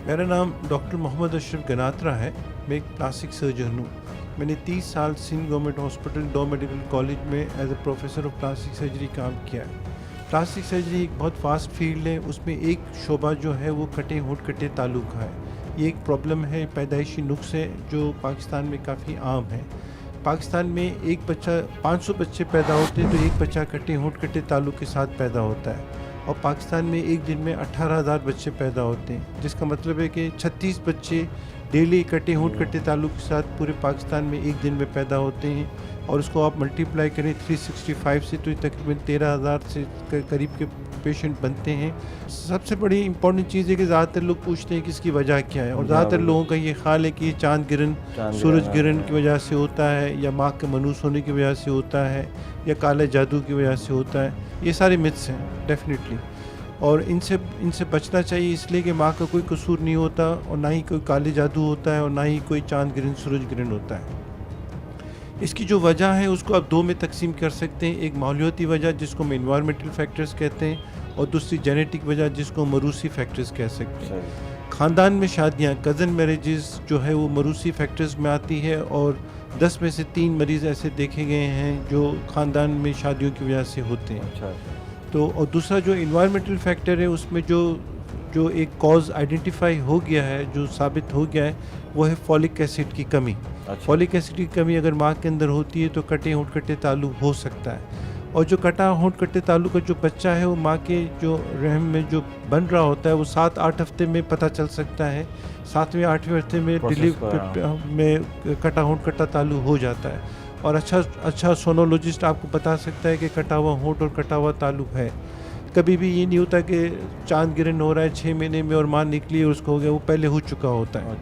میرا نام ڈاکٹر محمد اشرف گناترا ہے. میں ایک پلاسٹک سرجن ہوں. میں نے 30 سال Sindh government hospital Dow medical college میں as a professor of plastic surgery کام کیا ہے. پلاسٹک سرجری ایک بہت فاسٹ فیلڈ ہے. اس میں ایک شعبہ جو ہے وہ کٹے ہونٹ کٹے تالو کا ہے. یہ ایک پرابلم ہے, پیدائشی نقص ہے جو پاکستان میں کافی عام ہے. پاکستان میں ایک بچہ 500 بچے پیدا ہوتے ہیں تو ایک بچہ کٹے ہونٹ کٹے تالو کے ساتھ پیدا ہوتا ہے. اور پاکستان میں ایک دن میں 18,000 بچے پیدا ہوتے ہیں, جس کا مطلب ہے کہ 36 بچے ڈیلی کٹے ہونٹ کٹے تالو کے ساتھ پورے پاکستان میں ایک دن میں پیدا ہوتے ہیں. اور اس کو آپ ملٹیپلائی کریں 365 سے تو تقریباً 13,000 سے قریب کے پیشنٹ بنتے ہیں. سب سے بڑی امپورٹنٹ چیز ہے کہ زیادہ تر لوگ پوچھتے ہیں کہ اس کی وجہ کیا ہے, اور زیادہ تر لوگوں کا یہ خیال ہے کہ یہ چاند گرہن سورج گرہن کی وجہ سے ہوتا ہے, یا ماں کے منوس ہونے کی وجہ سے ہوتا ہے, یا کالے جادو کی وجہ سے ہوتا ہے. یہ سارے متس ہیں ڈیفینیٹلی, اور ان سے بچنا چاہیے, اس لیے کہ ماں کا کوئی قصور نہیں ہوتا, اور نہ ہی کوئی کالے جادو ہوتا ہے, اور نہ ہی کوئی چاند گرہن سورج گرہن ہوتا ہے. اس کی جو وجہ ہے اس کو آپ دو میں تقسیم کر سکتے ہیں. ایک ماحولیاتی وجہ جس کو ہم انوائرمنٹل فیکٹرز کہتے ہیں, اور دوسری جینیٹک وجہ جس کو موروثی فیکٹرز کہہ سکتے ہیں. خاندان میں شادیاں, کزن میریجز جو ہے وہ موروثی فیکٹرز میں آتی ہے, اور 10 میں سے 3 مریض ایسے دیکھے گئے ہیں جو خاندان میں شادیوں کی وجہ سے ہوتے ہیں. تو اور دوسرا جو انوائرمنٹل فیکٹر ہے اس میں جو ایک کاز آئیڈینٹیفائی ہو گیا ہے, جو ثابت ہو گیا ہے, وہ ہے فولک ایسڈ کی کمی. فولک ایسڈ کی کمی اگر ماں کے اندر ہوتی ہے تو کٹے ہونٹ کٹے تالو ہو سکتا ہے. اور جو کٹا ہونٹ کٹے تالو کا جو بچہ ہے وہ ماں کے جو رحم میں جو بن رہا ہوتا ہے وہ 7-8 ہفتے میں پتہ چل سکتا ہے. 7ویں 8ویں ہفتے میں کٹا ہونٹ کٹا تالو ہو جاتا ہے. اور اچھا سونولوجسٹ آپ کو بتا سکتا ہے کہ کٹا ہوا ہونٹ اور کٹا ہوا تالو ہے. کبھی بھی یہ نہیں ہوتا کہ چاند گرہن ہو رہا ہے 6 مہینے میں اور ماں نکلی اور اس کو ہو گیا, وہ پہلے ہو چکا ہوتا ہے.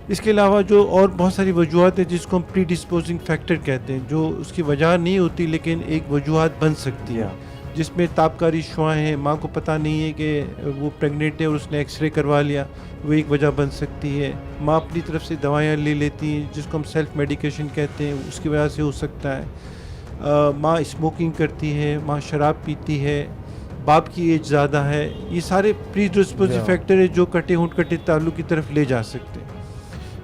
اس کے علاوہ جو اور بہت ساری وجوہات ہیں جس کو ہم پری ڈسپوزنگ فیکٹر کہتے ہیں, جو اس کی وجہ نہیں ہوتی لیکن ایک وجوہات بن سکتی ہے, جس میں تابکاری شعاعیں ہیں, ماں کو پتہ نہیں ہے کہ وہ پریگننٹ ہے اور اس نے ایکس رے کروا لیا, وہ ایک وجہ بن سکتی ہے. ماں اپنی طرف سے دوائیاں لے لیتی ہیں جس کو ہم سیلف میڈیکیشن کہتے ہیں, اس کی وجہ سے ہو سکتا ہے. ماں اسموکنگ کرتی ہے, ماں شراب پیتی ہے, باپ کی ایج زیادہ ہے. یہ سارے پری ڈسپوزنگ فیکٹر ہے جو کٹے ہونٹ کٹے تالو کی طرف لے جا سکتے ہیں.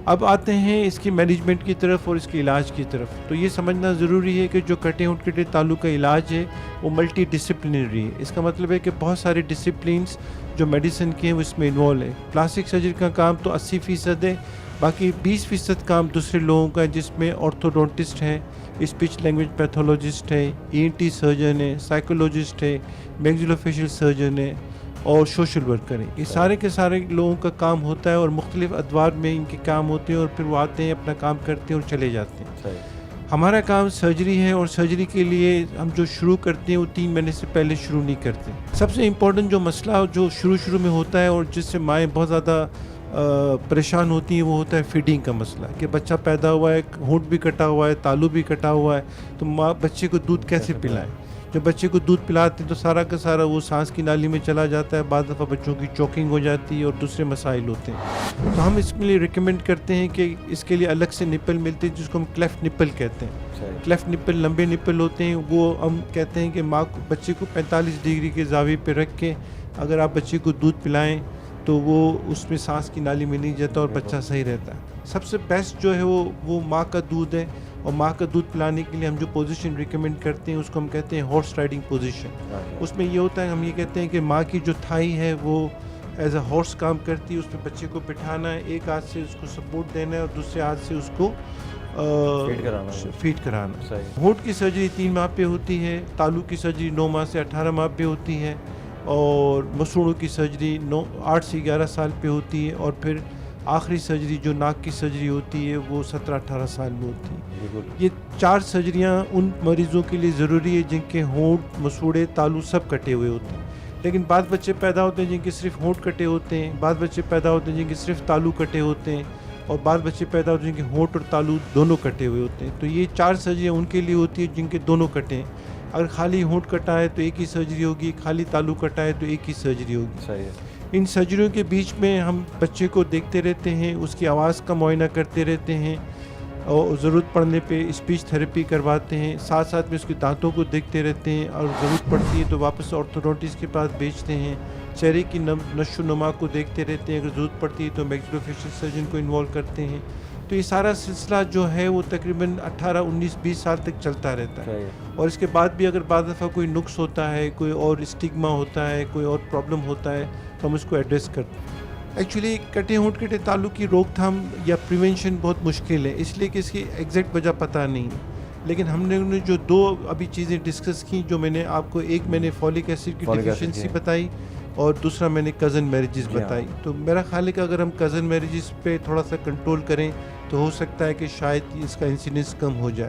اب آتے ہیں اس کی مینجمنٹ کی طرف اور اس کے علاج کی طرف. تو یہ سمجھنا ضروری ہے کہ جو کٹے ہونٹ کٹے تالو کا علاج ہے وہ ملٹی ڈسپلنری ہے. اس کا مطلب ہے کہ بہت سارے ڈسپلینس جو میڈیسن کے ہیں وہ اس میں انوالو ہے. پلاسٹک سرجری کا کام تو 80% ہے, باقی 20% کام دوسرے لوگوں کا ہے, جس میں آرتھوڈونٹسٹ ہے, اسپیچ لینگویج پیتھولوجسٹ ہے, ENT سرجن ہے, سائیکولوجسٹ ہے, میگزیلوفیشل سرجن ہے, اور سوشل ورکر ہیں. یہ سارے کے سارے لوگوں کا کام ہوتا ہے, اور مختلف ادوار میں ان کے کام ہوتے ہیں, اور پھر وہ آتے ہیں اپنا کام کرتے ہیں اور چلے جاتے ہیں. ہمارا کام سرجری ہے, اور سرجری کے لیے ہم جو شروع کرتے ہیں وہ 3 مہینے سے پہلے شروع نہیں کرتے. سب سے امپورٹنٹ جو مسئلہ جو شروع میں ہوتا ہے اور جس سے مائیں بہت زیادہ پریشان ہوتی ہیں وہ ہوتا ہے فیڈنگ کا مسئلہ, کہ بچہ پیدا ہوا ہے, ہونٹ بھی کٹا ہوا ہے, تالو بھی کٹا ہوا ہے, تو ماں بچے کو دودھ کیسے پلائیں. جب بچے کو دودھ پلاتے ہیں تو سارا کا سارا وہ سانس کی نالی میں چلا جاتا ہے. بعض دفعہ بچوں کی چوکنگ ہو جاتی ہے اور دوسرے مسائل ہوتے ہیں. تو ہم اس کے لیے ریکمینڈ کرتے ہیں کہ اس کے لیے الگ سے نپل ملتے ہیں جس کو ہم کلیفٹ نپل کہتے ہیں. کلیفٹ نپل لمبے نپل ہوتے ہیں, وہ ہم کہتے ہیں کہ ماں کو بچے کو 45 ڈگری کے زاویے پہ رکھ کے اگر آپ بچے کو دودھ پلائیں تو وہ اس میں سانس کی نالی میں نہیں جاتا اور بچہ صحیح رہتا ہے. سب سے بیسٹ جو ہے وہ ماں کا دودھ ہے, اور ماں کا دودھ پلانے کے لیے ہم جو پوزیشن ریکمینڈ کرتے ہیں اس کو ہم کہتے ہیں ہارس رائڈنگ پوزیشن. اس میں یہ ہوتا ہے, ہم یہ کہتے ہیں کہ ماں کی جو تھائی ہے وہ ایز اے ہارس کام کرتی ہے, اس پہ بچے کو بٹھانا ہے, ایک ہاتھ سے اس کو سپورٹ دینا ہے اور دوسرے ہاتھ سے اس کو فیڈ کرانا. ہونٹ کی سرجری 3 ماہ پہ ہوتی ہے, تالو کی سرجری 9 ماہ سے 18 ماہ پہ ہوتی ہے, اور مسوڑوں کی سرجری 8 سے 11 سال پہ ہوتی ہے, اور پھر آخری سرجری جو ناک کی سرجری ہوتی ہے وہ 17-18 سال میں ہوتی ہے. یہ 4 سرجریاں ان مریضوں کے لیے ضروری ہے جن کے ہونٹ, مسوڑے, تالو سب کٹے ہوئے ہوتے ہیں. لیکن بعض بچے پیدا ہوتے ہیں جن کے صرف ہونٹ کٹے ہوتے ہیں, بعض بچے پیدا ہوتے ہیں جن کے صرف تالو کٹے ہوتے ہیں, اور بعض بچے پیدا ہوتے ہیں جن کے ہونٹ اور تالو دونوں کٹے ہوئے ہوتے ہیں. تو یہ 4 سرجریاں ان کے لیے ہوتی ہیں جن کے دونوں کٹے ہیں. اگر خالی ہونٹ کٹا ہے تو ایک ہی سرجری ہوگی, خالی تالو کٹا ہے تو ایک ہی سرجری ہوگی. ان سرجریوں کے بیچ میں ہم بچے کو دیکھتے رہتے ہیں, اس کی آواز کا معائنہ کرتے رہتے ہیں, اور ضرورت پڑنے پہ اسپیچ تھیراپی کرواتے ہیں. ساتھ ساتھ میں اس کے دانتوں کو دیکھتے رہتے ہیں, اور ضرورت پڑتی ہے تو واپس آرتھوڈونٹسٹ کے پاس بھیجتے ہیں چہرے کی نشو و نما کو دیکھتے رہتے ہیں. اگر ضرورت پڑتی ہے تو میکسیلوفیشل سرجن کو انوالو کرتے ہیں. تو یہ سارا سلسلہ جو ہے وہ تقریباً 18 19 20 سال تک چلتا رہتا ہے. اور اس کے بعد بھی اگر بعض دفعہ کوئی نقص ہوتا ہے, کوئی اور اسٹگما ہوتا ہے, کوئی اور پرابلم ہوتا ہے تو ہم اس کو ایڈریس کرتے ہیں. ایکچولی کٹے ہونٹ کٹے تعلق کی روک تھام یا پریونشن بہت مشکل ہے, اس لیے کہ اس کی ایگزیکٹ وجہ پتہ نہیں ہے. لیکن ہم نے جو دو ابھی چیزیں ڈسکس کی, جو میں نے آپ کو, ایک میں نے فولک ایسڈ کی ڈیفیشنسی بتائی اور دوسرا میں نے کزن میریجز بتائی. تو میرا خیال ہے کہ اگر ہم کزن میریجز پہ تھوڑا سا کنٹرول کریں تو ہو سکتا ہے کہ شاید اس کا انسیڈنس کم ہو جائے.